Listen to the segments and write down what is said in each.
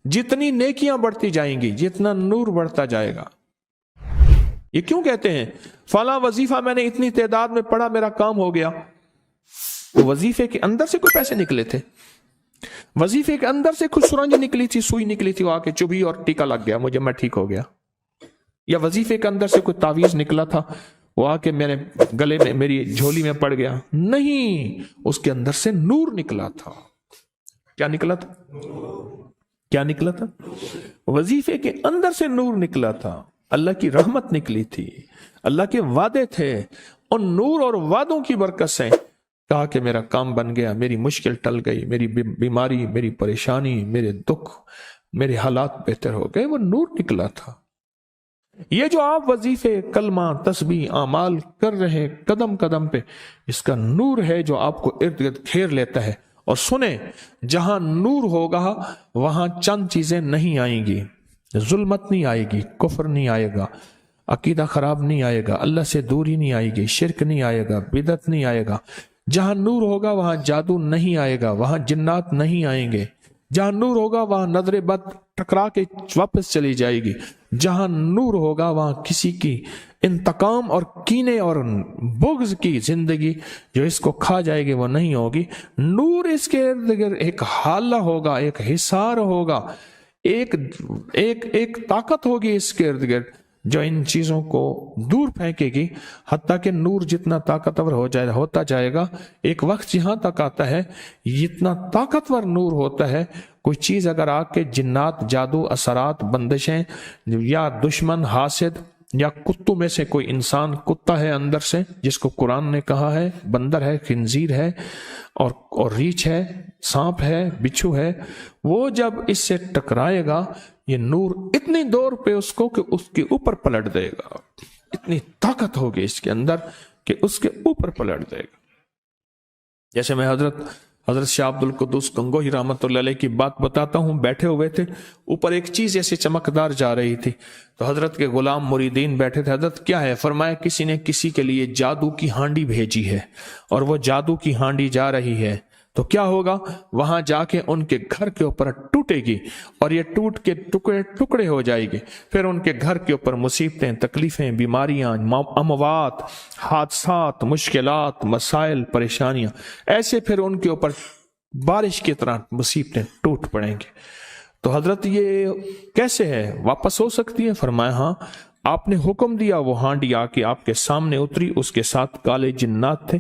जितनी नेकियां बढ़ती जाएंगी, जितना नूर बढ़ता जाएगा। ये क्यों कहते हैं फला वजीफा मैंने इतनी तादाद में पढ़ा, मेरा काम हो गया? वो वजीफे के अंदर से कोई पैसे निकले थे, वजीफे के अंदर से कुछ सुरंज निकली थी, सुई निकली थी, वो आके चुभी और टीका लग गया मुझे, मैं ठीक हो गया। या वजीफे के अंदर से कोई तावीज निकला था, वो आके मेरे गले में, मेरी झोली में पड़ गया? नहीं, उसके अंदर से नूर निकला था। क्या निकला था? क्या निकला था? वजीफे के अंदर से नूर निकला था, अल्लाह की रहमत निकली थी, अल्लाह के वादे थे। और नूर और वादों की बरकत से कहा कि मेरा काम बन गया, मेरी मुश्किल टल गई, मेरी बीमारी, मेरी परेशानी, मेरे दुख, मेरे हालात बेहतर हो गए, वो नूर निकला था। ये जो आप वजीफे, कलमा, तस्बीह, आमाल कर रहे हैं कदम कदम पे, इसका नूर है जो आपको इर्द गिर्द घेर लेता है। और सुने, जहां नूर होगा वहां चंद चीजें नहीं आएंगी, जुल्मत नहीं आएगी, कुफ्र नहीं आएगा, अकीदा खराब नहीं आएगा, अल्लाह से दूरी नहीं आएगी, शिरक नहीं आएगा, बिदत नहीं आएगा। जहां नूर होगा वहां जादू नहीं आएगा, वहां जिन्नात नहीं आएंगे। जहां नूर होगा वहां नजर बद टकरा के वापस चली जाएगी। जहां नूर होगा वहां किसी की इंतकाम और कीने और बुग़्ज़ की जिंदगी जो इसको खा जाएगी वो नहीं होगी। नूर इसके इर्द गिर्द एक हाला होगा, एक हिसार होगा, एक ताकत होगी इसके इर्द गिर्द जो इन चीजों को दूर फेंकेगी। हत्ता कि नूर जितना ताकतवर होता जाएगा, एक वक्त यहां तक आता है जितना ताकतवर नूर होता है, कोई चीज अगर आके जिन्नात, जादू, असरात, बंदिशें या दुश्मन, हासिद या कुत्तों में से कोई इंसान, कुत्ता है अंदर से जिसको कुरान ने कहा है, बंदर है, खिंजीर है और रीछ है, सांप है, बिच्छू है, वो जब इससे टकराएगा ये नूर इतनी दूर पे उसको कि उसके ऊपर पलट देगा। इतनी ताकत होगी इसके अंदर कि उसके ऊपर पलट देगा। जैसे मैं हजरत शाह अब्दुल कुद्दूस गंगोही रहमतुल्लाह अलैह की बात बताता हूं। बैठे हुए थे, ऊपर एक चीज ऐसे चमकदार जा रही थी, तो हजरत के गुलाम मुरीदीन बैठे थे। हजरत क्या है? फरमाया किसी ने किसी के लिए जादू की हांडी भेजी है और वो जादू की हांडी जा रही है, तो क्या होगा? वहां जाके उनके घर के ऊपर टूटेगी और ये टूट के टुकड़े टुकड़े हो जाएगी। फिर उनके घर के ऊपर मुसीबतें, तकलीफें, बीमारियां, अमवात, हादसात, मुश्किलात, मसाइल, परेशानियां, ऐसे फिर उनके ऊपर बारिश की तरह मुसीबतें टूट पड़ेंगी। तो हजरत ये कैसे है, वापस हो सकती है? फरमाया हाँ, आपने हुक्म दिया, वो हांडी आके आपके सामने उतरी, उसके साथ काले जिन्नात थे।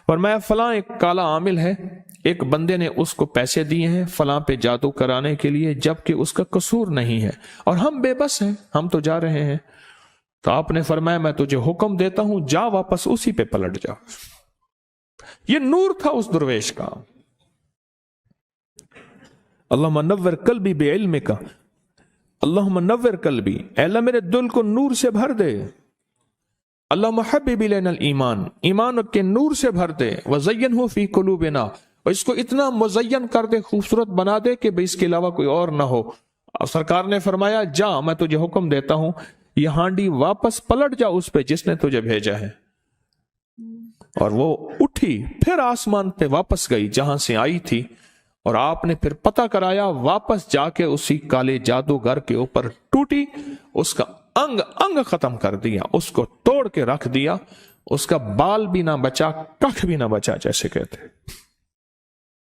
फरमाया फलां एक काला आमिल है, एक बंदे ने उसको पैसे दिए हैं फलां पे जादू कराने के लिए, जबकि उसका कसूर नहीं है और हम बेबस हैं, हम तो जा रहे हैं। तो आपने फरमाया मैं तुझे हुक्म देता हूं, जा वापस उसी पे पलट जा। ये नूर था उस दुर्वेश का। अल्लाहुम्मा नव्विर कल्बी बिइल्मिका, अल्लाहुम्मा नव्विर कल्बी, अल्लाह मेरे दिल को नूर से भर दे। अल्लाहुम्मा हब्बिब इलैनल ईमान, ईमान के नूर से भर दे। वज़य्यनहु फी कुलूबिना, और इसको इतना मुज़य्यन कर दे, खूबसूरत बना दे कि भाई इसके अलावा कोई और ना हो। अब सरकार ने फरमाया जा, मैं तुझे हुक्म देता हूं, ये हांडी वापस पलट जा उस पे जिसने तुझे भेजा है। और वो उठी, फिर आसमान पे वापस गई जहां से आई थी, और आपने फिर पता कराया, वापस जाके उसी काले जादूगर के ऊपर टूटी, उसका अंग अंग खत्म कर दिया, उसको तोड़ के रख दिया, उसका बाल भी ना बचा, कख भी ना बचा, जैसे कहते।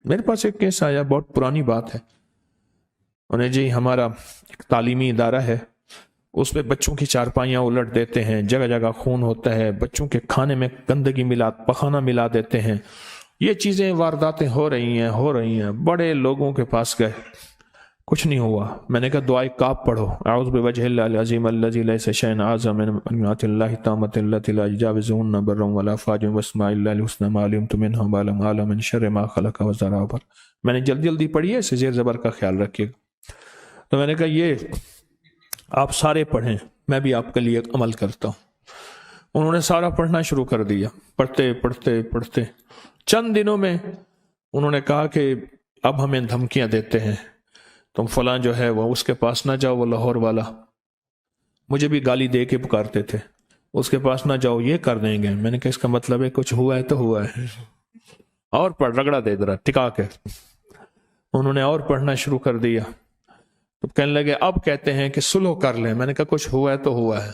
मेरे पास एक केस आया, बहुत पुरानी बात है। उन्हें जी हमारा एक तालीमी इदारा है, उस पे बच्चों की चारपाइयां उलट देते हैं, जगह जगह खून होता है, बच्चों के खाने में गंदगी पखाना मिला देते हैं, ये चीजें वारदातें हो रही हैं। बड़े लोगों के पास गए, कुछ नहीं हुआ। मैंने कहा दुआए काब पढ़ो, आऊज़ु बिवजहिल अज़ीम अल्लज़ी लैसा शैअन अअज़म मिन अनिअतिल्लाहि ताम्मति अल्लती ला युजाविज़ुहुन्ना बर्रन वला फ़ाजिरन वस्माइल्लाहिल हुस्ना मा अलिमतु मिन्हा व मा अअलम मिन शर्रि मा खलक़ व ज़रा पर। मैंने जल्दी पढ़ी है, इसे ज़ेर ज़बर का ख्याल रखिएगा। तो मैंने कहा ये आप सारे पढ़ें, मैं भी आपके लिए अमल करता हूँ। उन्होंने सारा पढ़ना शुरू कर दिया। पढ़ते चंद दिनों में उन्होंने कहा कि अब हमें धमकियां देते हैं, तुम फलां जो है वो उसके पास ना जाओ, वो लाहौर वाला मुझे भी गाली दे के पुकारते थे, उसके पास ना जाओ, ये कर देंगे। मैंने कहा इसका मतलब है कुछ हुआ है तो हुआ है, और पढ़, रगड़ा दे जरा टिका के। उन्होंने और पढ़ना शुरू कर दिया। تو کہنے لگے اب کہتے ہیں کہ سلو کر لیں. میں نے کہا کچھ ہوا ہے تو ہوا ہے،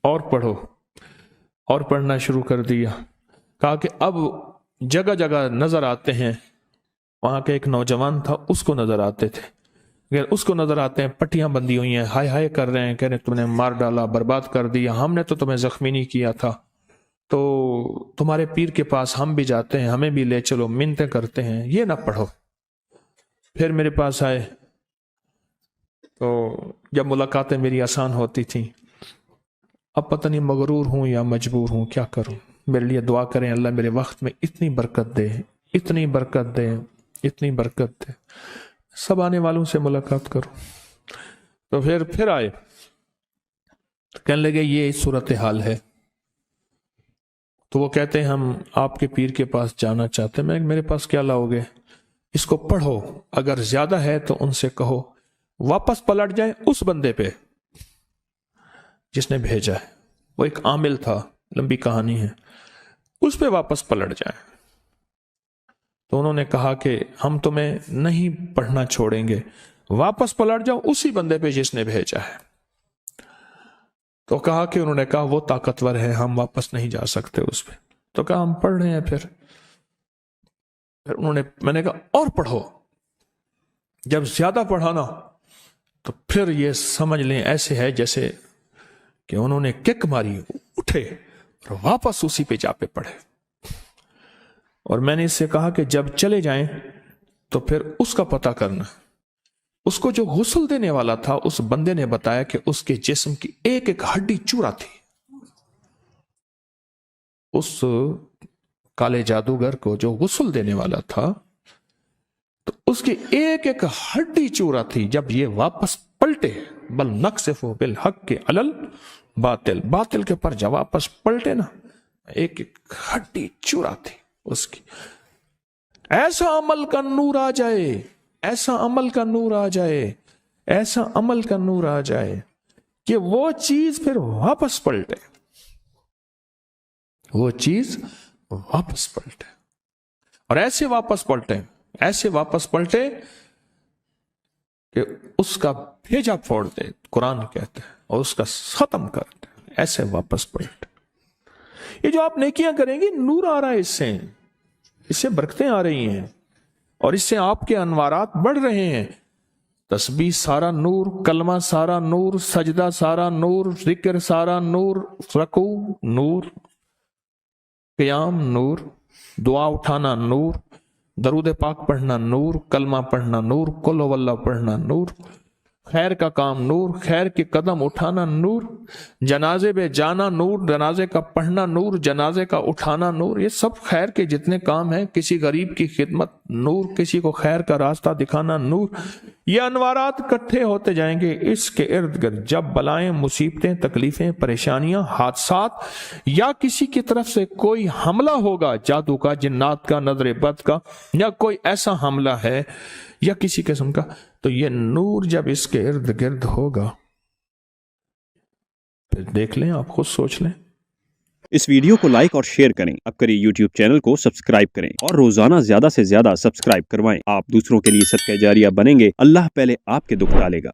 اور پڑھو. اور پڑھنا شروع کر دیا. کہا کہ اب جگہ جگہ نظر آتے ہیں. وہاں کے ایک نوجوان تھا، اس کو نظر آتے تھے. اس کو نظر آتے ہیں پٹیاں بندھی ہوئی ہیں، ہائے ہائے کر رہے ہیں، کہہ رہے تم نے مار ڈالا، برباد کر دیا، ہم نے تو تمہیں زخمی نہیں کیا تھا، تو تمہارے پیر کے پاس ہم بھی جاتے ہیں، ہمیں بھی لے چلو، منتیں کرتے ہیں، یہ نہ پڑھو. پھر میرے پاس آئے تو جب ملاقاتیں میری آسان ہوتی تھیں. اب پتہ نہیں مغرور ہوں یا مجبور ہوں، کیا کروں. میرے لیے دعا کریں اللہ میرے وقت میں اتنی برکت دے، اتنی برکت دے، اتنی برکت دے. سب آنے والوں سے ملاقات کرو. تو پھر آئے، کہنے لگے یہ صورتحال ہے. تو وہ کہتے ہیں ہم آپ کے پیر کے پاس جانا چاہتے ہیں. میں میرے پاس کیا لاؤ گے؟ اس کو پڑھو، اگر زیادہ ہے تو ان سے کہو واپس پلٹ جائیں اس بندے پہ جس نے بھیجا ہے. وہ ایک عامل تھا، لمبی کہانی ہے، اس پہ واپس پلٹ جائیں. تو انہوں نے کہا کہ ہم تمہیں نہیں پڑھنا چھوڑیں گے، واپس پلٹ جاؤ اسی بندے پہ جس نے بھیجا ہے. تو کہا کہ انہوں نے کہا وہ طاقتور ہے، ہم واپس نہیں جا سکتے اس پہ. تو کہا ہم پڑھ رہے ہیں. پھر میں نے کہا اور پڑھو. جب زیادہ پڑھا نا تو پھر یہ سمجھ لیں ایسے ہے جیسے کہ انہوں نے کک ماری، اٹھے اور واپس اسی پہ جا پہ پڑھے. اور میں نے اس سے کہا کہ جب چلے جائیں تو پھر اس کا پتہ کرنا. اس کو جو غسل دینے والا تھا اس بندے نے بتایا کہ اس کے جسم کی ایک ایک ہڈی چورا تھی. اس کالے جادوگر کو جو غسل دینے والا تھا تو اس کی ایک ایک ہڈی چورا تھی. جب یہ واپس پلٹے، بل نقصف بالحق کے علل باطل، باطل کے پر جب واپس پلٹے نا، ایک ایک ہڈی چورا تھی اس کی. ایسا عمل کا نور آ جائے، ایسا عمل کا نور آ جائے، ایسا عمل کا نور آ جائے کہ وہ چیز پھر واپس پلٹے، وہ چیز واپس پلٹے. اور ایسے واپس پلٹے، ایسے واپس پلٹے کہ اس کا بھیجا پھوڑ دے، قرآن کہتے ہیں، اور اس کا ختم کر دے. ایسے واپس پلٹے. یہ جو آپ نیکیاں کریں گے نور آ رہا ہے، اس سے برکتیں آ رہی ہیں، اور اس سے آپ کے انوارات بڑھ رہے ہیں. تسبیح سارا نور، کلمہ سارا نور، سجدہ سارا نور، ذکر سارا نور، رکوع نور، قیام نور، دعا اٹھانا نور، درود پاک پڑھنا نور، کلمہ پڑھنا نور، قل ہو اللہ پڑھنا نور، خیر کا کام نور، خیر کے قدم اٹھانا نور، جنازے پہ جانا نور، جنازے کا پڑھنا نور، جنازے کا اٹھانا نور. یہ سب خیر کے جتنے کام ہیں، کسی غریب کی خدمت نور، کسی کو خیر کا راستہ دکھانا نور. یہ انوارات اکٹھے ہوتے جائیں گے. اس کے ارد گرد جب بلائیں، مصیبتیں، تکلیفیں، پریشانیاں، حادثات یا کسی کی طرف سے کوئی حملہ ہوگا، جادو کا، جنات کا، نظر بد کا، یا کوئی ایسا حملہ ہے یا کسی قسم کا، تو یہ نور جب اس کے ارد گرد ہوگا، پھر دیکھ لیں، آپ خود سوچ لیں. اس ویڈیو کو لائک اور شیئر کریں. اب کریں یوٹیوب چینل کو سبسکرائب کریں اور روزانہ زیادہ سے زیادہ سبسکرائب کروائیں. آپ دوسروں کے لیے صدقہ جاریہ بنیں گے. اللہ پہلے آپ کے دکھ ڈالے گا.